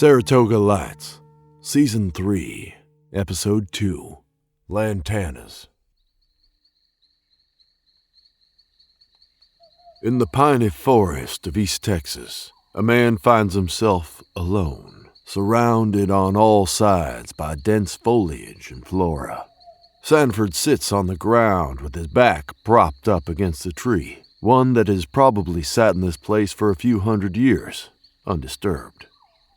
Saratoga Lights, Season 3, Episode 2, Lantanas. In the piney forest of East Texas, a man finds himself alone, surrounded on all sides by dense foliage and flora. Sanford sits on the ground with his back propped up against a tree, one that has probably sat in this place for a few hundred years, undisturbed.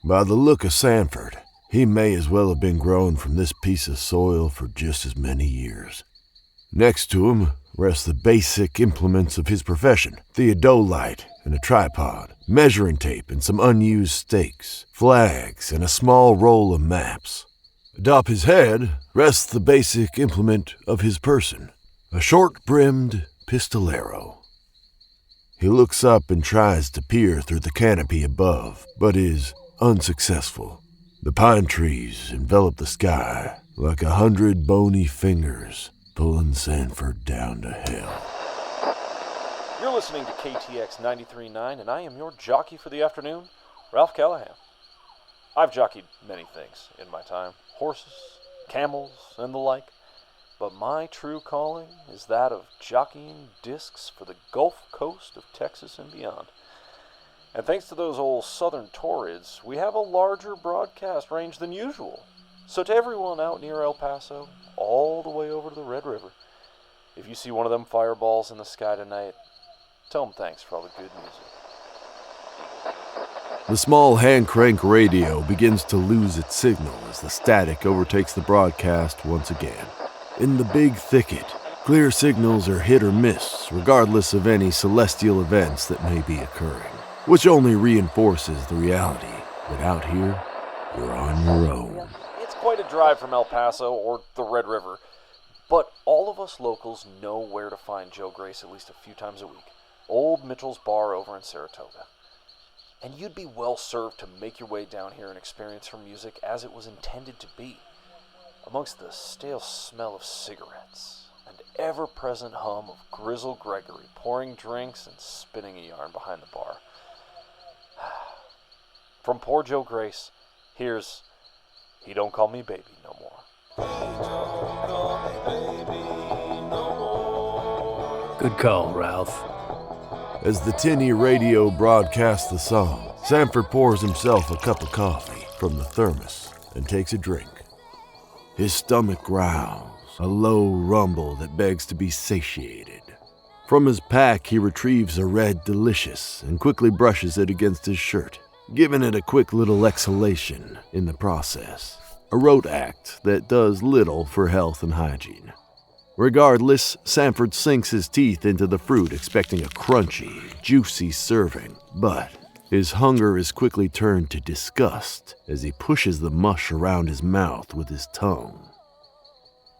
By the look of Sanford, he may as well have been grown from this piece of soil for just as many years. Next to him rest the basic implements of his profession: theodolite and a tripod, measuring tape and some unused stakes, flags and a small roll of maps. Atop his head rests the basic implement of his person, a short-brimmed pistolero. He looks up and tries to peer through the canopy above, but is unsuccessful. The pine trees envelop the sky like 100 bony fingers pulling Sanford down to hell. You're listening to KTX 93.9, and I am your jockey for the afternoon, Ralph Callahan. I've jockeyed many things in my time: horses, camels, and the like. But my true calling is that of jockeying discs for the Gulf Coast of Texas and beyond. And thanks to those old southern torrids, we have a larger broadcast range than usual. So to everyone out near El Paso, all the way over to the Red River, if you see one of them fireballs in the sky tonight, tell them thanks for all the good music. The small hand-crank radio begins to lose its signal as the static overtakes the broadcast once again. In the big thicket, clear signals are hit or miss, regardless of any celestial events that may be occurring, which only reinforces the reality that out here, you're on your own. It's quite a drive from El Paso or the Red River, but all of us locals know where to find Joe Grace at least a few times a week. Old Mitchell's Bar over in Saratoga. And you'd be well served to make your way down here and experience her music as it was intended to be, amongst the stale smell of cigarettes and ever-present hum of Grizzle Gregory pouring drinks and spinning a yarn behind the bar. From poor Joe Grace, here's He Don't Call Me Baby No More. Good call, Ralph. As the tinny radio broadcasts the song, Sanford pours himself a cup of coffee from the thermos and takes a drink. His stomach growls, a low rumble that begs to be satiated. From his pack, he retrieves a red Delicious and quickly brushes it against his shirt, giving it a quick little exhalation in the process. A rote act that does little for health and hygiene. Regardless, Sanford sinks his teeth into the fruit, expecting a crunchy, juicy serving, but his hunger is quickly turned to disgust as he pushes the mush around his mouth with his tongue.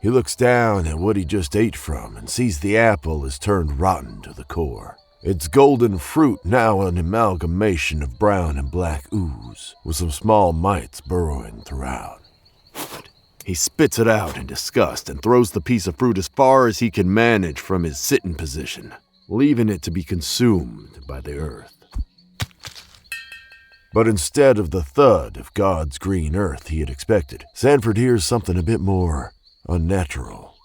He looks down at what he just ate from and sees the apple is turned rotten to the core. Its golden fruit now an amalgamation of brown and black ooze, with some small mites burrowing throughout. He spits it out in disgust and throws the piece of fruit as far as he can manage from his sitting position, leaving it to be consumed by the earth. But instead of the thud of God's green earth he had expected, Sanford hears something a bit more unnatural.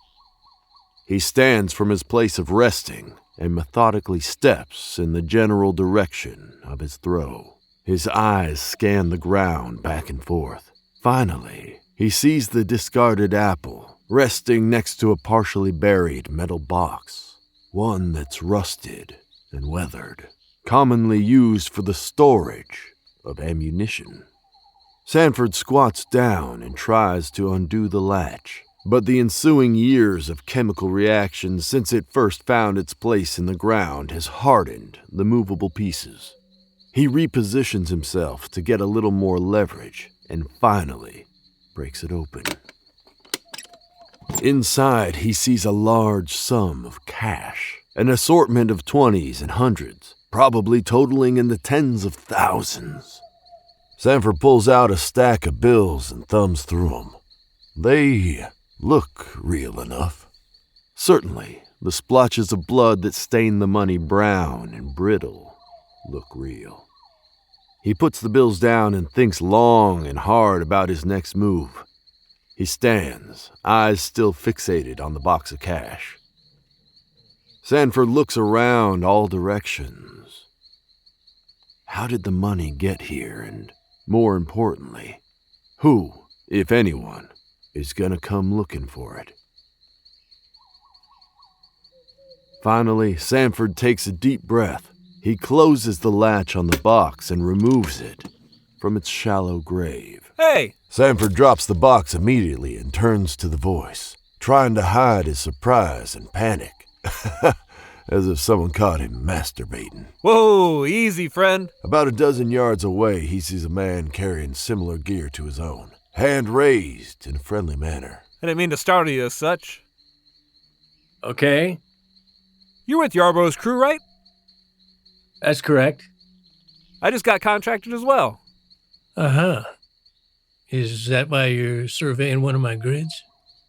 He stands from his place of resting and methodically steps in the general direction of his throw. His eyes scan the ground back and forth. Finally, he sees the discarded apple resting next to a partially buried metal box, one that's rusted and weathered, commonly used for the storage of ammunition. Sanford squats down and tries to undo the latch, but the ensuing years of chemical reactions since it first found its place in the ground has hardened the movable pieces. He repositions himself to get a little more leverage and finally breaks it open. Inside, he sees a large sum of cash, an assortment of 20s and 100s, probably totaling in the tens of thousands. Sanford pulls out a stack of bills and thumbs through them. They look real enough. Certainly, the splotches of blood that stain the money brown and brittle look real. He puts the bills down and thinks long and hard about his next move. He stands, eyes still fixated on the box of cash. Sanford looks around all directions. How did the money get here, and more importantly, who, if anyone, is gonna come looking for it? Finally, Sanford takes a deep breath. He closes the latch on the box and removes it from its shallow grave. Hey! Sanford drops the box immediately and turns to the voice, trying to hide his surprise and panic, as if someone caught him masturbating. Whoa, easy, friend. About a dozen yards away, he sees a man carrying similar gear to his own, hand raised in a friendly manner. I didn't mean to startle you as such. Okay, You're with Yarborough's crew, right? that's correct. I just got contracted as well. Uh-huh. Is that why you're surveying one of my grids?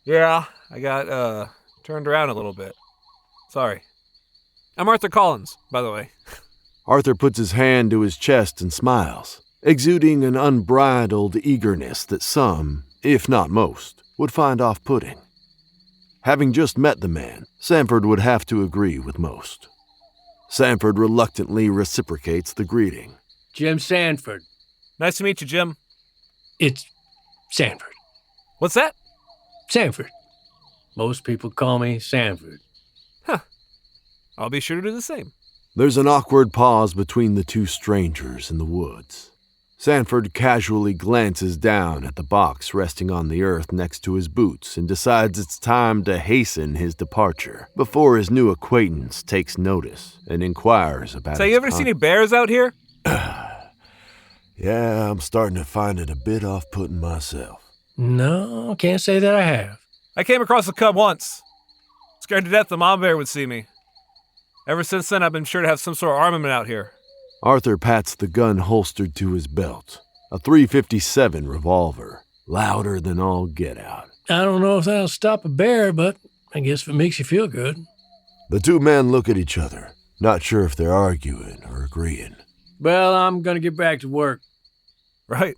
Yeah, I got, turned around a little bit. Sorry. I'm Arthur Collins, by the way. Arthur puts his hand to his chest and smiles, exuding an unbridled eagerness that some, if not most, would find off-putting. Having just met the man, Sanford would have to agree with most. Sanford reluctantly reciprocates the greeting. Jim Sanford. Nice to meet you, Jim. It's Sanford. What's that? Sanford. Most people call me Sanford. I'll be sure to do the same. There's an awkward pause between the two strangers in the woods. Sanford casually glances down at the box resting on the earth next to his boots and decides it's time to hasten his departure before his new acquaintance takes notice and inquires about So you ever see any bears out here? Yeah, I'm starting to find it a bit off-putting myself. No, can't say that I have. I came across a cub once. Scared to death the mom bear would see me. Ever since then, I've been sure to have some sort of armament out here. Arthur pats the gun holstered to his belt, a .357 revolver, louder than all get-out. I don't know if that'll stop a bear, but I guess if it makes you feel good. The two men look at each other, not sure if they're arguing or agreeing. Well, I'm gonna get back to work. Right.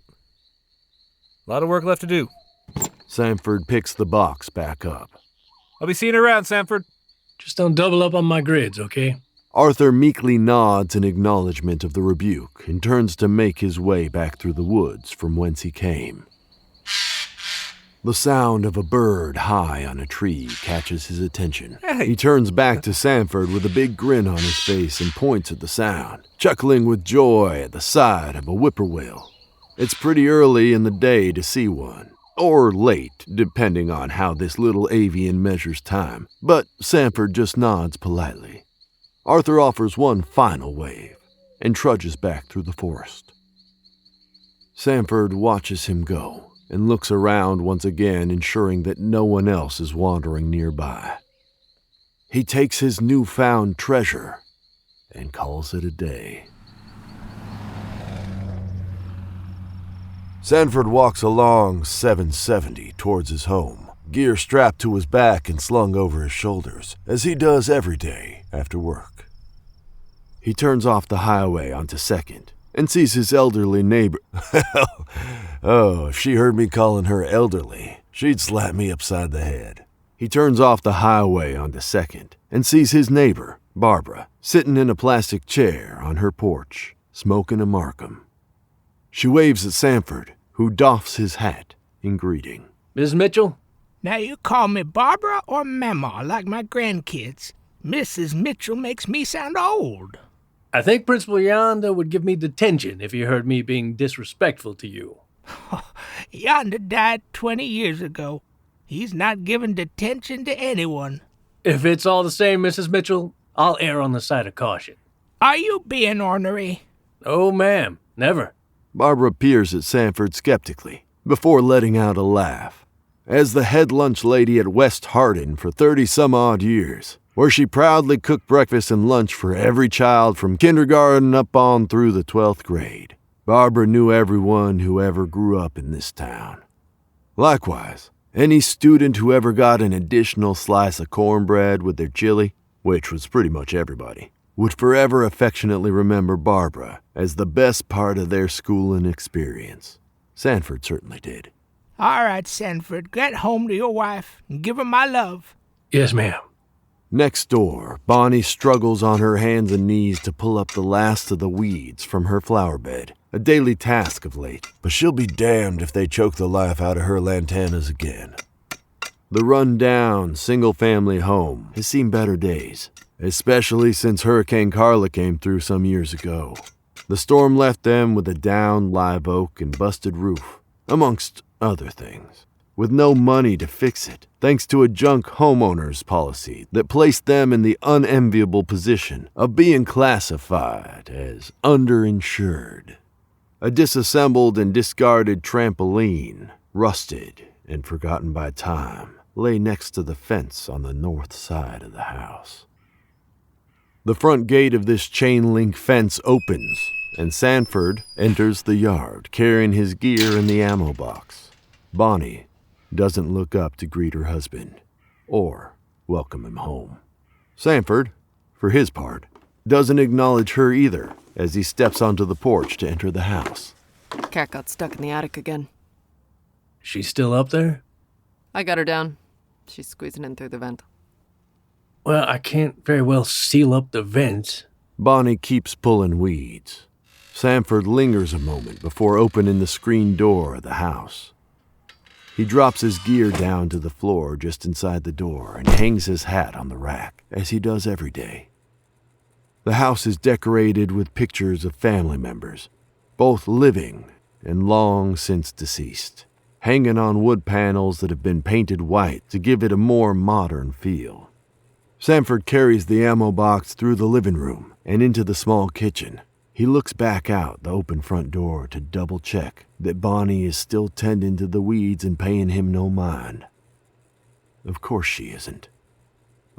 A lot of work left to do. Sanford picks the box back up. I'll be seeing you around, Sanford. Just don't double up on my grids, okay? Arthur meekly nods in acknowledgement of the rebuke and turns to make his way back through the woods from whence he came. The sound of a bird high on a tree catches his attention. Hey. He turns back to Sanford with a big grin on his face and points at the sound, chuckling with joy at the sight of a whippoorwill. It's pretty early in the day to see one, or late, depending on how this little avian measures time, but Sanford just nods politely. Arthur offers one final wave and trudges back through the forest. Sanford watches him go and looks around once again, ensuring that no one else is wandering nearby. He takes his newfound treasure and calls it a day. Sanford walks along 770 towards his home, gear strapped to his back and slung over his shoulders, as he does every day after work. He turns off the highway onto 2nd and sees his elderly neighbor. Oh, if she heard me calling her elderly, she'd slap me upside the head. He turns off the highway onto 2nd and sees his neighbor, Barbara, sitting in a plastic chair on her porch, smoking a Markham. She waves at Sanford, who doffs his hat in greeting. Miss Mitchell? Now you call me Barbara or Mama like my grandkids. Mrs. Mitchell makes me sound old. I think Principal Yonda would give me detention if he heard me being disrespectful to you. Yonda died 20 years ago. He's not given detention to anyone. If it's all the same, Mrs. Mitchell, I'll err on the side of caution. Are you being ornery? Oh, ma'am, never. Barbara peers at Sanford skeptically, before letting out a laugh. As the head lunch lady at West Hardin for 30-some-odd years, where she proudly cooked breakfast and lunch for every child from kindergarten up on through the 12th grade, Barbara knew everyone who ever grew up in this town. Likewise, any student who ever got an additional slice of cornbread with their chili, which was pretty much everybody, would forever affectionately remember Barbara as the best part of their schooling experience. Sanford certainly did. All right, Sanford, get home to your wife and give her my love. Yes, ma'am. Next door, Bonnie struggles on her hands and knees to pull up the last of the weeds from her flower bed, a daily task of late, but she'll be damned if they choke the life out of her Lantanas again. The run-down, single-family home has seen better days, especially since Hurricane Carla came through some years ago. The storm left them with a downed live oak and busted roof, amongst other things, with no money to fix it, thanks to a junk homeowner's policy that placed them in the unenviable position of being classified as underinsured. A disassembled and discarded trampoline, rusted and forgotten by time, lay next to the fence on the north side of the house. The front gate of this chain-link fence opens, and Sanford enters the yard, carrying his gear in the ammo box. Bonnie doesn't look up to greet her husband or welcome him home. Sanford, for his part, doesn't acknowledge her either as he steps onto the porch to enter the house. Cat got stuck in the attic again. She's still up there? I got her down. She's squeezing in through the vent. Well, I can't very well seal up the vents. Bonnie keeps pulling weeds. Sanford lingers a moment before opening the screen door of the house. He drops his gear down to the floor just inside the door and hangs his hat on the rack, as he does every day. The house is decorated with pictures of family members, both living and long since deceased, hanging on wood panels that have been painted white to give it a more modern feel. Sanford carries the ammo box through the living room and into the small kitchen. He looks back out the open front door to double-check that Bonnie is still tending to the weeds and paying him no mind. Of course she isn't.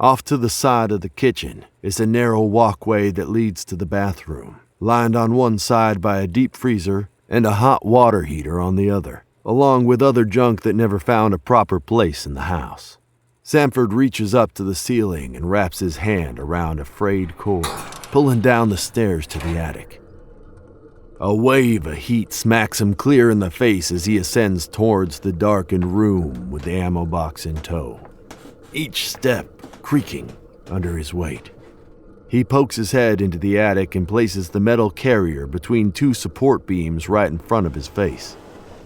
Off to the side of the kitchen is a narrow walkway that leads to the bathroom, lined on one side by a deep freezer and a hot water heater on the other, along with other junk that never found a proper place in the house. Sanford reaches up to the ceiling and wraps his hand around a frayed cord, pulling down the stairs to the attic. A wave of heat smacks him clear in the face as he ascends towards the darkened room with the ammo box in tow, each step creaking under his weight. He pokes his head into the attic and places the metal carrier between two support beams right in front of his face.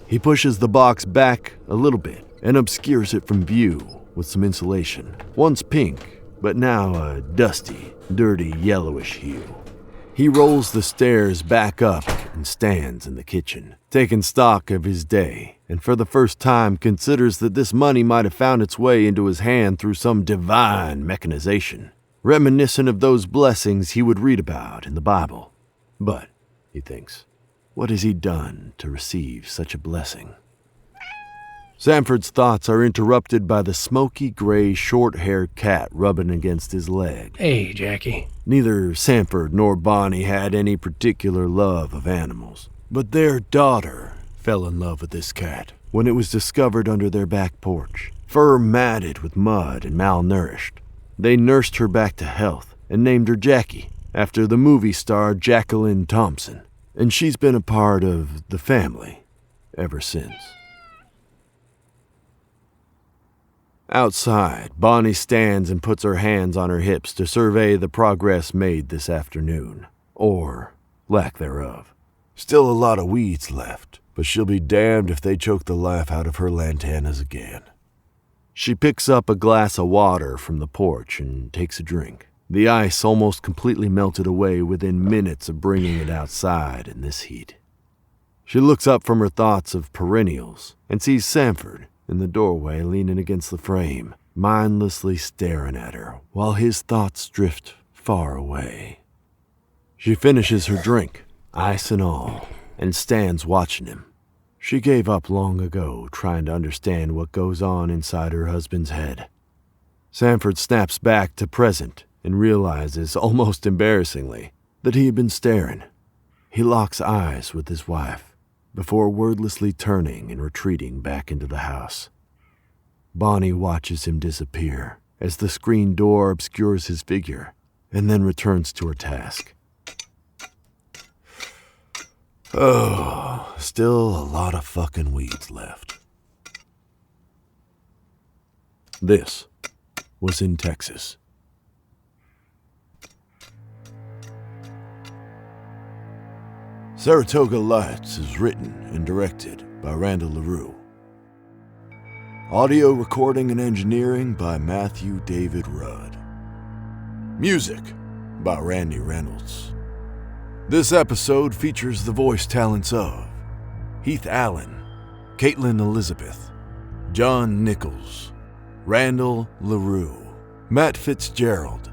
He pushes the box back a little bit and obscures it from view with some insulation, once pink, but now a dusty, dirty yellowish hue. He rolls the stairs back up and stands in the kitchen, taking stock of his day, and for the first time considers that this money might have found its way into his hand through some divine mechanization, reminiscent of those blessings he would read about in the Bible. But, he thinks, what has he done to receive such a blessing? Sanford's thoughts are interrupted by the smoky gray short-haired cat rubbing against his leg. Hey, Jackie. Neither Sanford nor Bonnie had any particular love of animals, but their daughter fell in love with this cat when it was discovered under their back porch, fur matted with mud and malnourished. They nursed her back to health and named her Jackie, after the movie star Jacqueline Thompson, and she's been a part of the family ever since. Outside, Bonnie stands and puts her hands on her hips to survey the progress made this afternoon, or lack thereof. Still a lot of weeds left, but she'll be damned if they choke the life out of her Lantanas again. She picks up a glass of water from the porch and takes a drink. The ice almost completely melted away within minutes of bringing it outside in this heat. She looks up from her thoughts of perennials and sees Sanford in the doorway leaning against the frame, mindlessly staring at her while his thoughts drift far away. She finishes her drink, ice and all, and stands watching him. She gave up long ago trying to understand what goes on inside her husband's head. Sanford snaps back to present and realizes, almost embarrassingly, that he had been staring. He locks eyes with his wife before wordlessly turning and retreating back into the house. Bonnie watches him disappear as the screen door obscures his figure. and then returns to her task. Oh, still a lot of fucking weeds left. This was in Texas. Saratoga Lights is written and directed by Randall LaRue. Audio recording and engineering by Matthew David Rudd. Music by Randy Reynolds. This episode features the voice talents of Heath Allen, Caitlin Elizabeth, John Nichols, Randall LaRue, Matt Fitzgerald,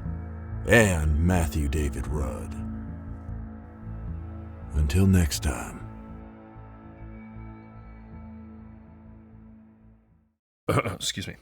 and Matthew David Rudd. Until next time. Excuse me.